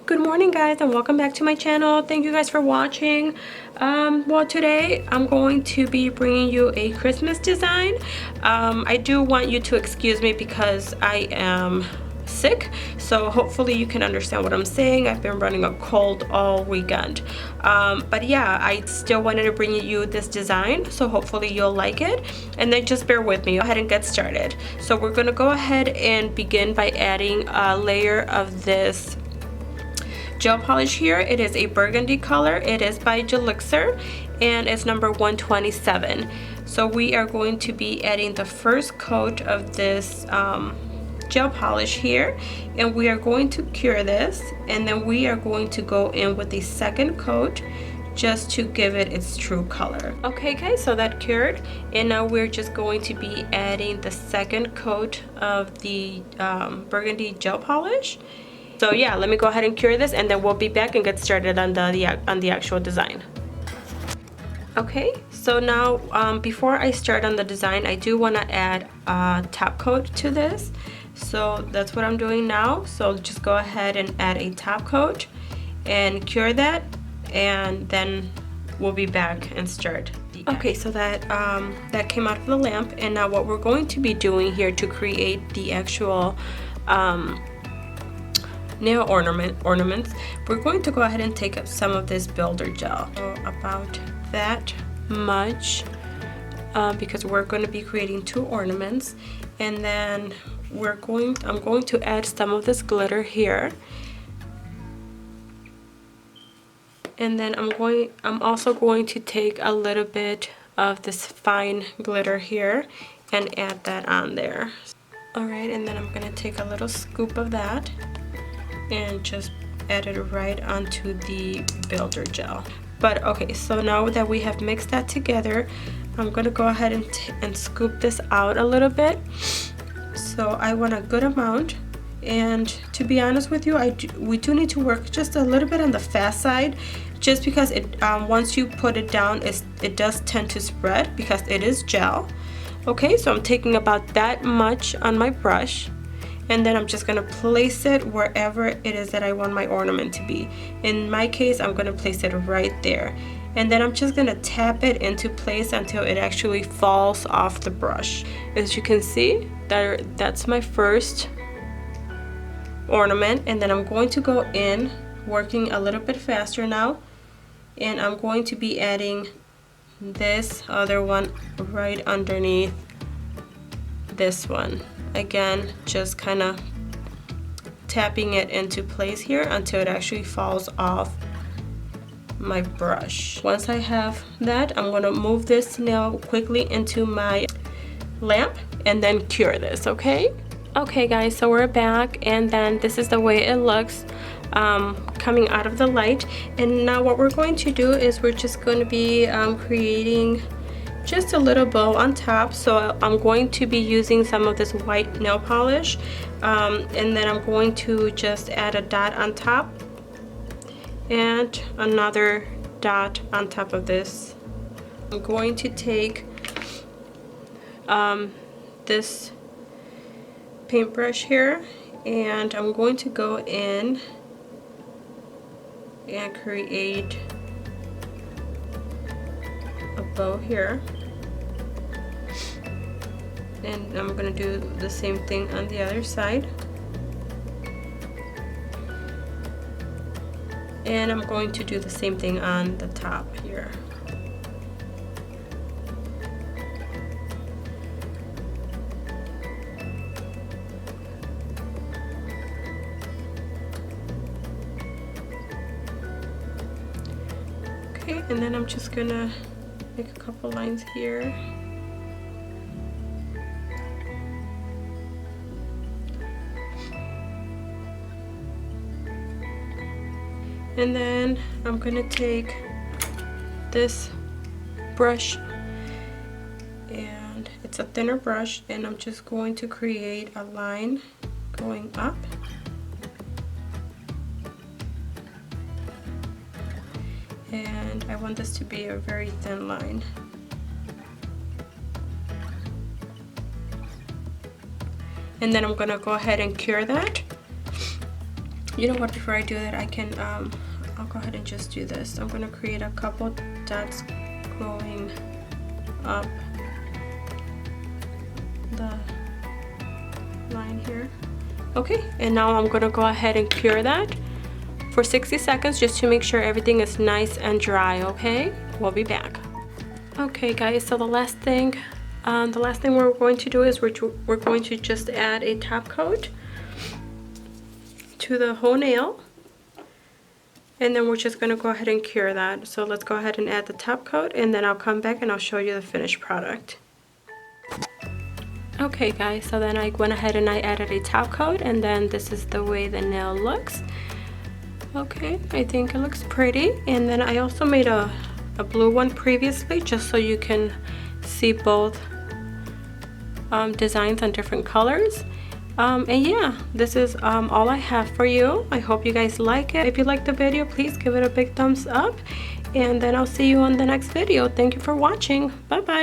Good morning guys, and welcome back to my channel. Thank you guys for watching. Well, today I'm going to be bringing you a Christmas design. I do want you to excuse me because I am sick, so hopefully you can understand what I'm saying. I've been running a cold all weekend, but yeah, I still wanted to bring you this design, so hopefully you'll like it, and then just bear with me. Go ahead and get started. So we're gonna go ahead and begin by adding a layer of this gel polish here. It is a burgundy color. It is by Gelixir and it's number 127. So we are going to be adding the first coat of this gel polish here, and we are going to cure this, and then we are going to go in with the second coat just to give it its true color. Okay guys, so that cured, and now we're just going to be adding the second coat of the burgundy gel polish. So yeah, let me go ahead and cure this, and then we'll be back and get started on the actual design. Okay, so now before I start on the design, I do want to add a top coat to this. So that's what I'm doing now. So just go ahead and add a top coat and cure that, and then we'll be back and start. Okay, so that came out of the lamp, and now what we're going to be doing here to create the actual nail ornaments, we're going to go ahead and take up some of this builder gel, so about that much, because we're going to be creating two ornaments, and then I'm going to add some of this glitter here, and then I'm also going to take a little bit of this fine glitter here and add that on there. All right, and then I'm going to take a little scoop of that and just add it right onto the builder gel. But okay, so now that we have mixed that together, I'm gonna go ahead and scoop this out a little bit. So I want a good amount, and to be honest with you, we do need to work just a little bit on the fast side, just because it once you put it down, it does tend to spread because it is gel. Okay, so I'm taking about that much on my brush, and then I'm just going to place it wherever it is that I want my ornament to be. In my case, I'm going to place it right there, and then I'm just going to tap it into place until it actually falls off the brush. As you can see, that's my first ornament, and then I'm going to go in working a little bit faster now, and I'm going to be adding this other one right underneath this one. Again, just kind of tapping it into place here until it actually falls off my brush. Once I have that, I'm going to move this nail quickly into my lamp and then cure this. Okay guys, so we're back, and then this is the way it looks coming out of the light. And now what we're going to do is we're just going to be creating just a little bow on top. So I'm going to be using some of this white nail polish, and then I'm going to just add a dot on top and another dot on top of this. I'm going to take this paintbrush here, and I'm going to go in and create a bow here, and I'm going to do the same thing on the other side, and I'm going to do the same thing on the top here. Okay, and then I'm just gonna make a couple lines here. And then I'm gonna take this brush, and it's a thinner brush, and I'm just going to create a line going up. And I want this to be a very thin line. And then I'm gonna go ahead and cure that. You know what, before I do that, I can I'll go ahead and just do this. I'm gonna create a couple dots going up the line here. Okay, and now I'm gonna go ahead and cure that for 60 seconds just to make sure everything is nice and dry. Okay, we'll be back. Okay guys, so the last thing we're going to do is we're going to just add a top coat to the whole nail, and then we're just going to go ahead and cure that. So let's go ahead and add the top coat, and then I'll come back and I'll show you the finished product. Okay guys, so then I went ahead and I added a top coat, and then this is the way the nail looks. Okay, I think it looks pretty. And then I also made a blue one previously just so you can see both designs on different colors. And yeah, this is all I have for you. I hope you guys like it. If you like the video, please give it a big thumbs up, and then I'll see you on the next video. Thank you for watching. Bye bye.